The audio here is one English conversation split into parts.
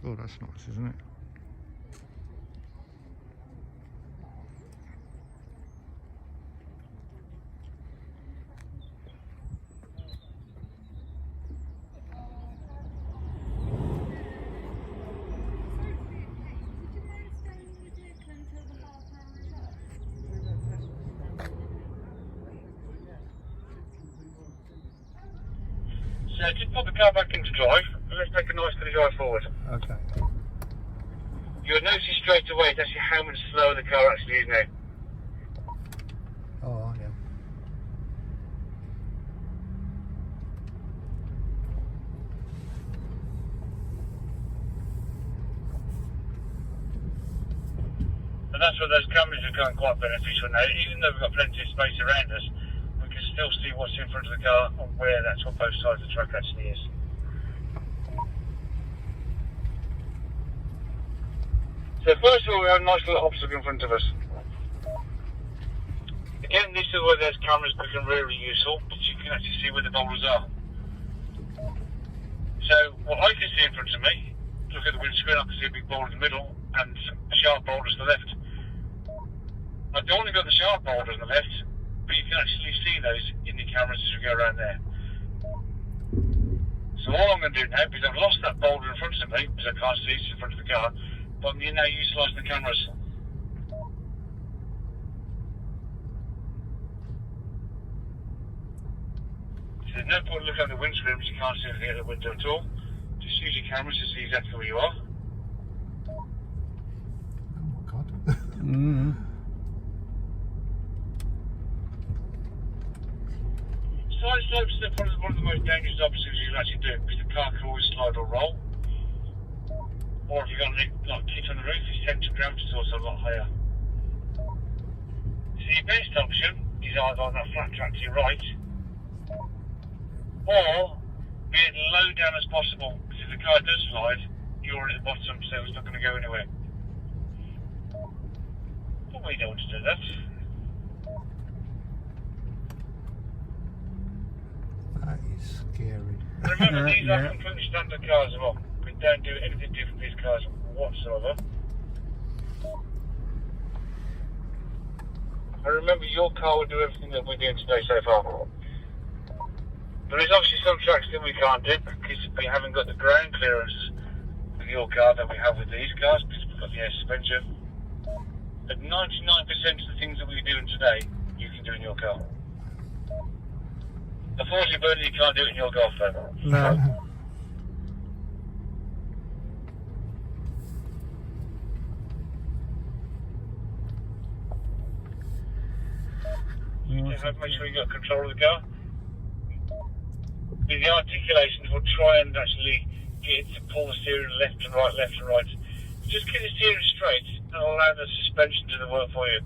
Oh, that's nice, isn't it? So just put the car back into drive and let's make a nice little drive forward. Okay. You'll notice straight away it's actually how much slower the car actually is now. Oh, yeah. And that's where those cameras become quite beneficial now. Even though we've got plenty of space around us, we can still see what's in front of the car and where that's what both sides of the track actually is. So first of all, we have a nice little obstacle in front of us. Again, this is where those cameras become really useful, because you can actually see where the boulders are. So what I can see in front of me, look at the windscreen, I can see a big boulder in the middle and a sharp boulder to the left. I don't want to go the sharp boulders on the left, but you can actually see those in the cameras as we go around there. So all I'm going to do now, because I've lost that boulder in front of me, because I can't see it in front of the car, but I'm now utilising the cameras. So there's no point looking at the windscreen because you can't see anything out the window at all. Just use your cameras to see exactly where you are. Oh my God. Side slopes are probably one of the most dangerous obstacles you can actually do because the car can always slide or roll. Or if you've got a like, kit on the roof, your centre of gravity is also a lot higher. So your best option is either on that flat track to your right, or be as low down as possible, because if the car does slide, you're at the bottom, so it's not going to go anywhere. But we don't want to do that. That is scary. Remember, these are Yeah. completely standard cars as well. We don't do anything different with these cars whatsoever. And remember, your car will do everything that we're doing today so far. There is obviously some tracks that we can't do because we haven't got the ground clearance with your car that we have with these cars because we've got the air suspension. But 99% of the things that we're doing today, you can do in your car. Unfortunately, Bernie, you can't do it in your Golf though. No. You have to make sure you got control of the car. With the articulations, we'll try and actually get it to pull the steering left and right, left and right. Just keep the steering straight and allow the suspension to do the work for you.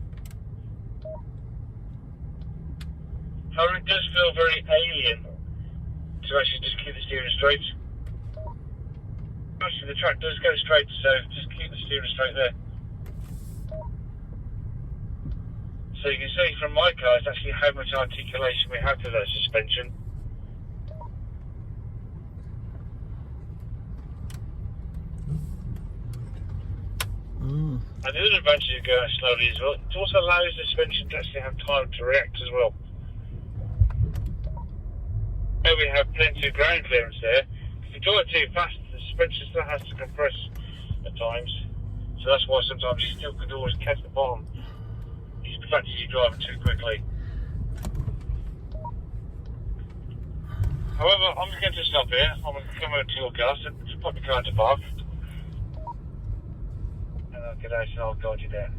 However, it does feel very alien to actually just keep the steering straight. Actually, the track does go straight, so just keep the steering straight there. So you can see from my car, it's actually how much articulation we have to that suspension. Mm. And the other advantage of going slowly as well, it also allows the suspension to actually have time to react as well. Now we have plenty of ground clearance there. If you drive too fast, the suspension still has to compress at times. So that's why sometimes you still could always catch the bottom. It's the fact that you're driving too quickly. However, I'm going to stop here. I'm going to come over to your car, so just put the car into park. And I'll get out and I'll guide you there.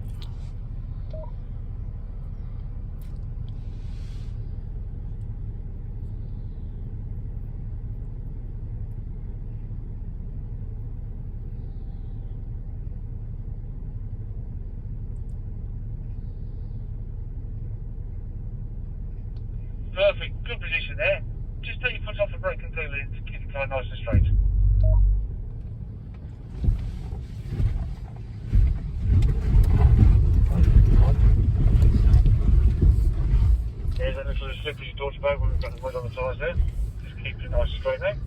Perfect, good position there. Just take your foot off the brake completely to keep the car nice and straight. There's that little slip as you talked about when we've got the mud on the tyres there. Just keep it nice and straight there.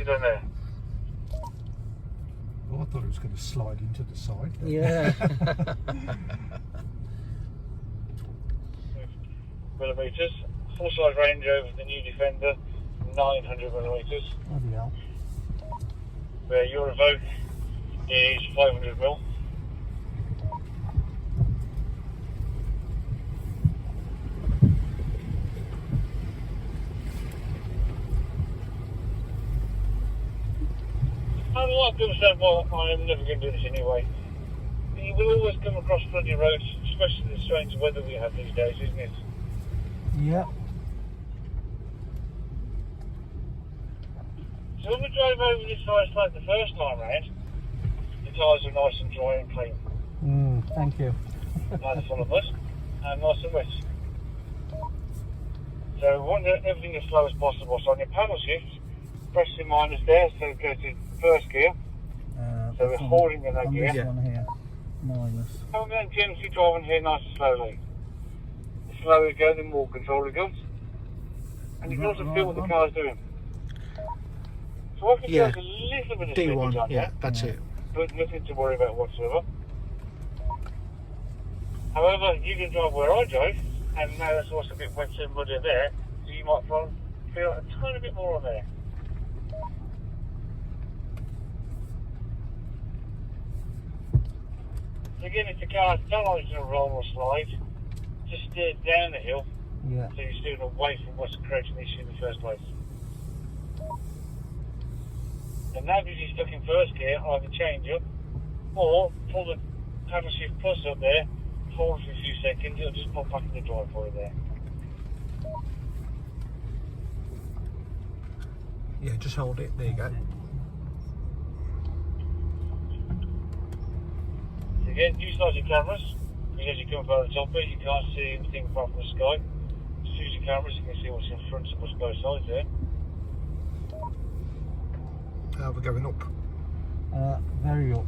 you done there? Oh, I thought it was going to slide into the side. Yeah. Millimetres. Full-size Range Rover, the new Defender, 900 millimetres. Bloody hell. Where your Evoque is 500 mil. I don't like to understand why I'm never going to do this anyway. You will always come across flooded roads, especially the strange weather we have these days, isn't it? Yeah. So when we drove over this side like the first time round, the tyres are nice and dry and clean. Thank you. Neither full of mud and nice and wet. So we want everything as slow as possible. So on your paddle shift, press the minus there, so it goes to first gear. So we're holding in that gear. This one here, minus. And we're going gently driving here nice and slowly. The slower we go, the more control it gives. And you can also feel what the car's doing. So I can Yeah. feel a little bit of D1, slippage on yeah, there, that's it. but nothing to worry about whatsoever. However, you can drive where I drove, and now it's also a bit wet and muddy there, so you might feel a tiny bit more on there. So again, if the car don't like to roll or slide, just steer down the hill, Yeah. so you're steering away from what's creating the issue in the first place. And now because you're stuck in first gear, either change up, or pull the paddle shift plus up there, hold for a few seconds, it'll just pop back in the drive for you there. Yeah, just hold it. There you go. Again, utilise your cameras, because as you come up over the top of it, you can't see anything apart from the sky. Just use your cameras, you can see what's in front of us both sides there. How we're going up. Very up.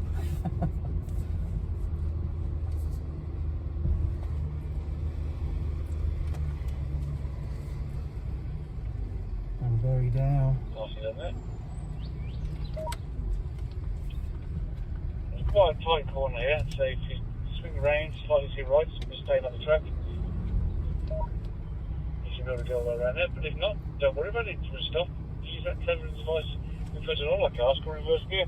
And very down. Nicely done there. It's quite a tight corner here, so if you swing around slightly to your right, just staying on the track, you should be able to go all the way around there. But if not, don't worry about it, just stop. Use that clever device in front of all our cars called reverse gear.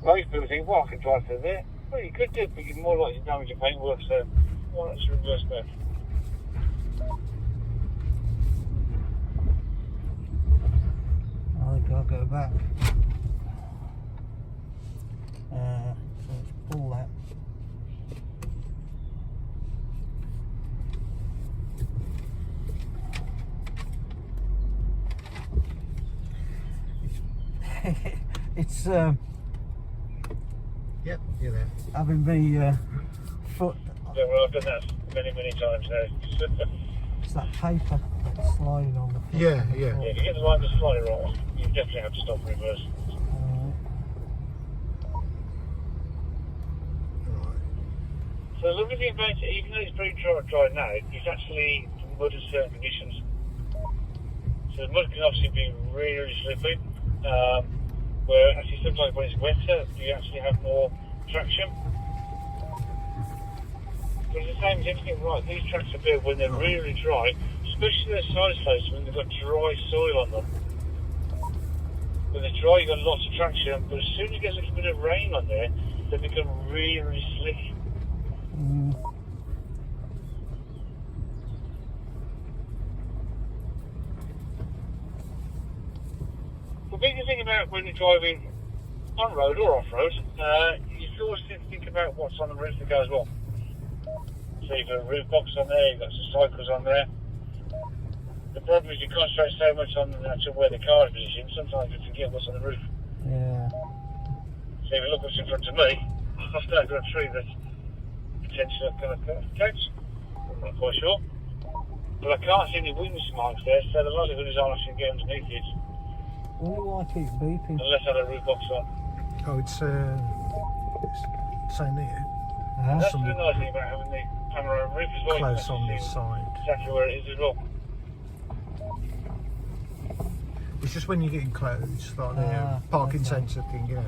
Most people think, well, I can drive through there. Well, you could do, but you're more likely to damage your paintwork, so why not just reverse back? I think I'll go back. So let's pull that. It's Yep, you're there. having me foot. Yeah, well, I've done that many times now. It's that paper sliding on the foot. Yeah, yeah. Yeah, if you get the line just slightly wrong, you definitely have to stop and reverse. Right. So the lovely thing about it, even though it's very dry now, it's actually mud in certain conditions. So the mud can obviously be really slippery, where actually sometimes when it's wetter, you actually have more traction. But it's the same as everything, right, these tracks are built when they're really dry, especially their side slopes when they've got dry soil on them. When they're dry, you've got lots of traction, but as soon as you get a little bit of rain on there, they become really slick. The biggest thing about when you're driving on road or off road, you always need to think about what's on the roof of the car as well. So you've got a roof box on there, you've got some cycles on there. The problem is you concentrate so much on actually where the car is positioned, sometimes you forget what's on the roof. Yeah. So if you look what's in front of me, I've still got a tree that's potentially going to catch. I'm not quite sure. But I can't see any witness marks there, so the likelihood is I'll actually get underneath it. I wonder why I keep beeping. Unless I had a roof box on. Oh, it's same here. That's the Something nice thing about having the panoramic roof as well. You close can on actually this see side. exactly where it is as well. It's just when you're getting close, like the parking okay. sensor thing, you know.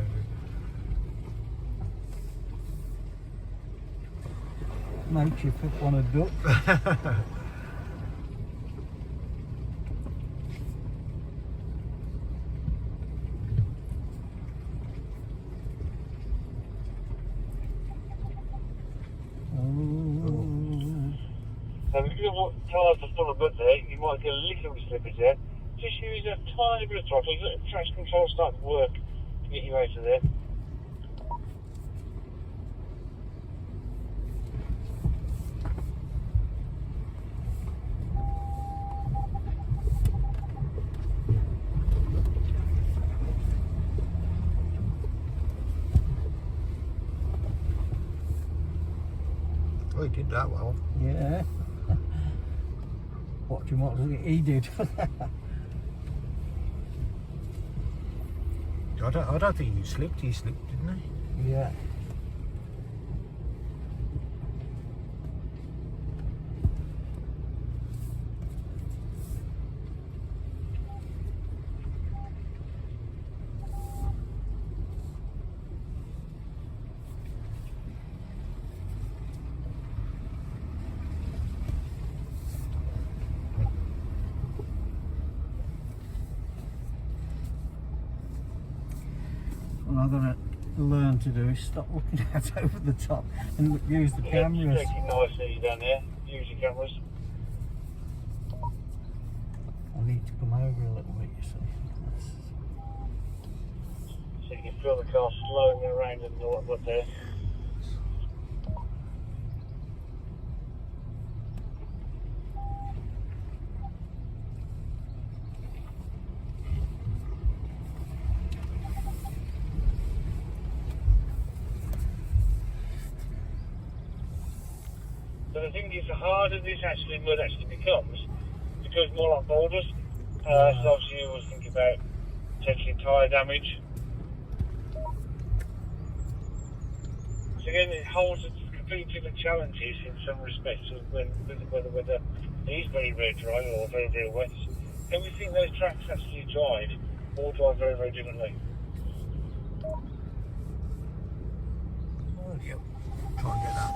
Makes you want to duck. So if you tires are full of mud there, you might get a little bit of slippage there. Just use a tiny bit of throttle, let the traction control start to work to get you out of there. Oh, he did that well. Yeah. Watching what he did. I don't think he slipped, didn't he? Yeah. What I've got to learn to do is stop looking out over the top and use the cameras. Take it nicely down there, use your cameras. I need to come over a little bit, you see. So you can feel the car slowing around and all that there. So the thing is, the harder this mud actually becomes, it becomes more like boulders. So obviously you always think about potentially tyre damage. So again, it holds completely different challenges in some respects of whether the weather is very, very dry or very, very wet. And we think those tracks actually all drive very, very differently. Oh, yep. Try and get that.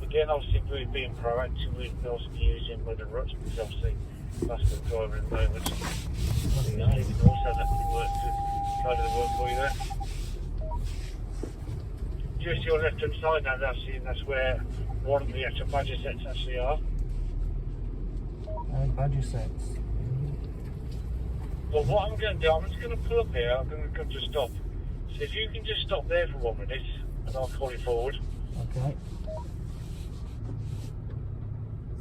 Again, obviously, we're being proactive with also using weather ruts because obviously that's the driver at the moment. You can also let the work to try to do the work for you there. Just your left hand side now, that's where one of the actual badger sets actually are. Badger sets. Well, what I'm going to do, I'm just going to pull up here, I'm going to come to a stop. So if you can just stop there for 1 minute, and I'll call you forward. Okay.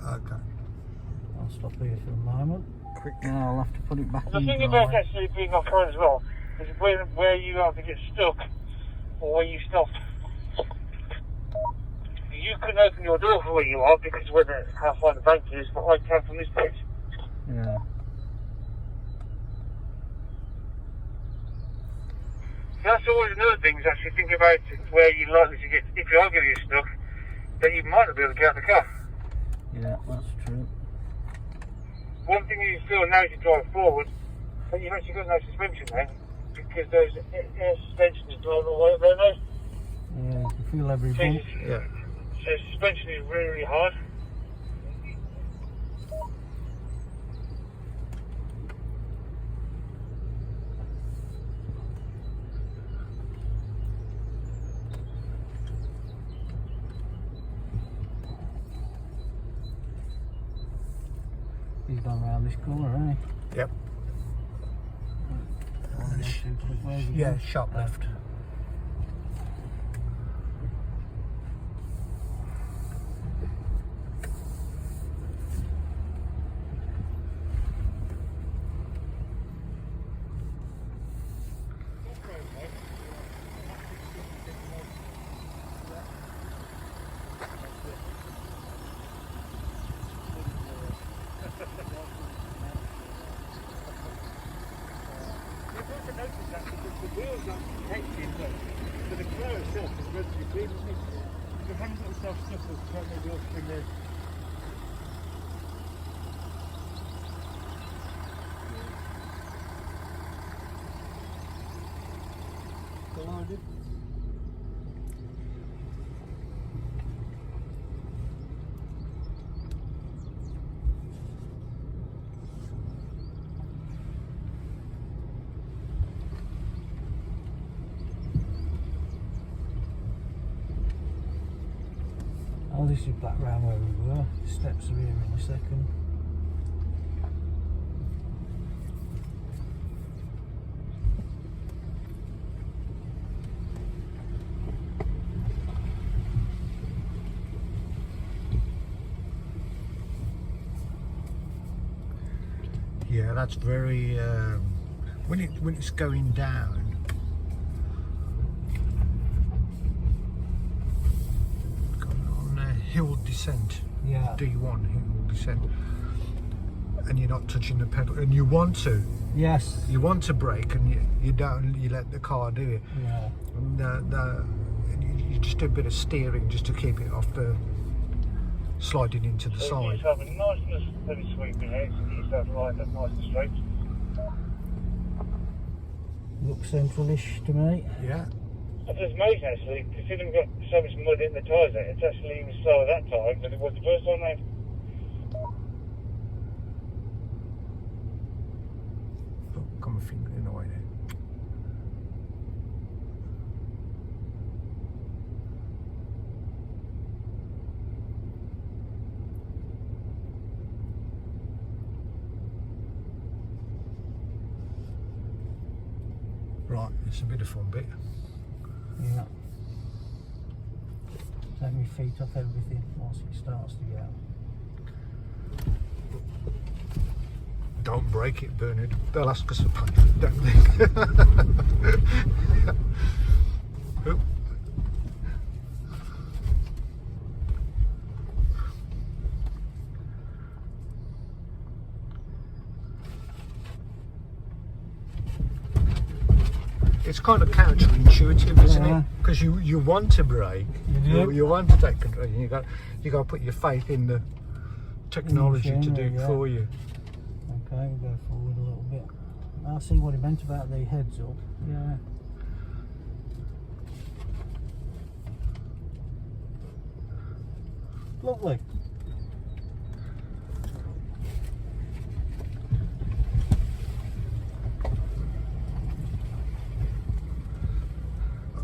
Okay. I'll stop here for a moment. Quick. Now I'll have to put it back The in thing drive. about actually being off-road as well, is where you either get stuck, or where you stop. You can open your door for where you are, because of how far the bank is, but I can from this bit. Yeah. That's always another thing, is actually think about where you're likely to get, if you are going to get stuck, then you might not be able to get out of the car. Yeah, that's true. One thing you feel now as you drive forward, that you've actually got no suspension there, because those air suspension is blown all the way up there now. Yeah, you can feel every bump. Yeah. So suspension is really, really hard. He's gone round this corner, hasn't he? Yep. Where's he Yeah, gone? sharp left. The wheels aren't protected, but the car itself is relatively clean, isn't it? If it hadn't got itself stuck, the wheels spring there. loaded. Oh, this is back round where we were. The steps are here in a second. Yeah, that's very when it's going down. On a hill descent. Yeah. D1 hill descent, and you're not touching the pedal, and you want to. Yes. You want to brake, and you don't. You let the car do it. Yeah. And you just do a bit of steering just to keep it off the sliding into the So side. you have a nice little steady sweeping edge and get yourself lined up nice and straight. Looks central-ish to me. Yeah. It's amazing actually, considering we've got so much mud in the tyres there, it's actually even slower that time than it was the first time round. Oh, got my finger in the way there. Right, it's a bit of fun bit. Yeah. Take my feet off everything once it starts to go. Don't break it, Bernard. They'll ask us for payment, don't they? Oop. It's kind of counterintuitive, isn't Yeah. it? Because you want to brake, You do. you want to take control. You got to put your faith in the technology to do machinery, it yeah. for you. Okay, we'll go forward a little bit. I see what he meant about the heads up. Yeah. Lovely.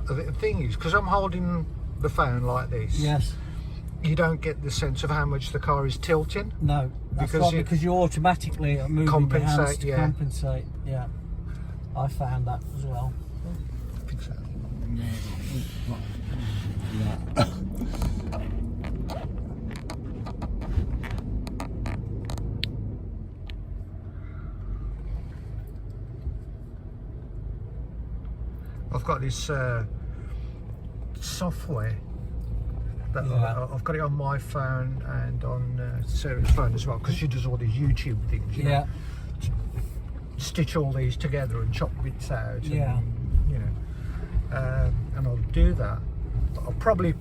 The thing is, because I'm holding the phone like this, Yes. you don't get the sense of how much the car is tilting. No. That's Because right, you because you automatically are moving your hands compensate, to yeah. compensate. Yeah. I found that as well. I think so. I've got this software that Yeah. I've got it on my phone and on Sarah's phone as well, because she does all these YouTube things. You know, Yeah. stitch all these together and chop bits out. And, Yeah. you know, and I'll do that. But I'll probably,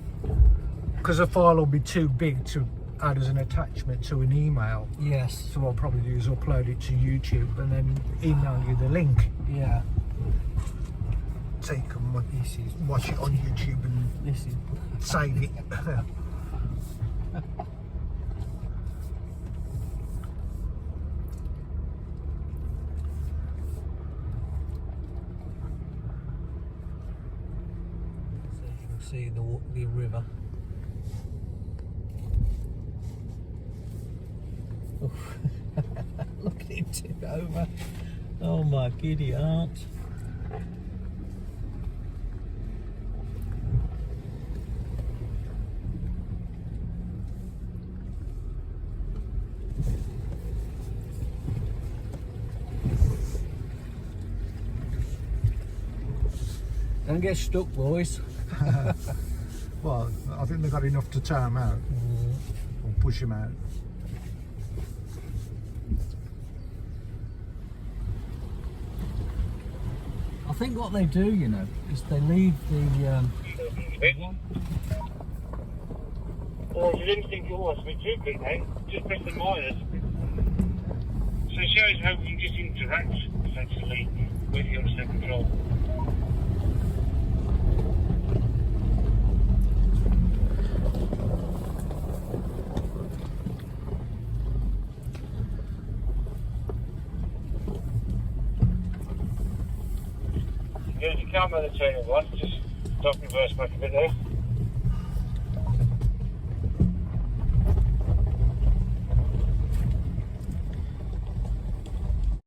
because the file will be too big to add as an attachment to an email. Yes. So what I'll probably do is upload it to YouTube and then email you the link. Yeah. So you can watch it on YouTube and This is. save it. So you can see the river. Oof. Look at him tip over. Oh my giddy aunt. Don't get stuck, boys. Well, I think they've got enough to tow him out or push him out. I think what they do, you know, is they leave the Or if you didn't think it was a bit too quick, then just press the minus. So it shows how you can just interact essentially with your step control. Yeah, you can't make the turning one. Just stop reverse back a bit there.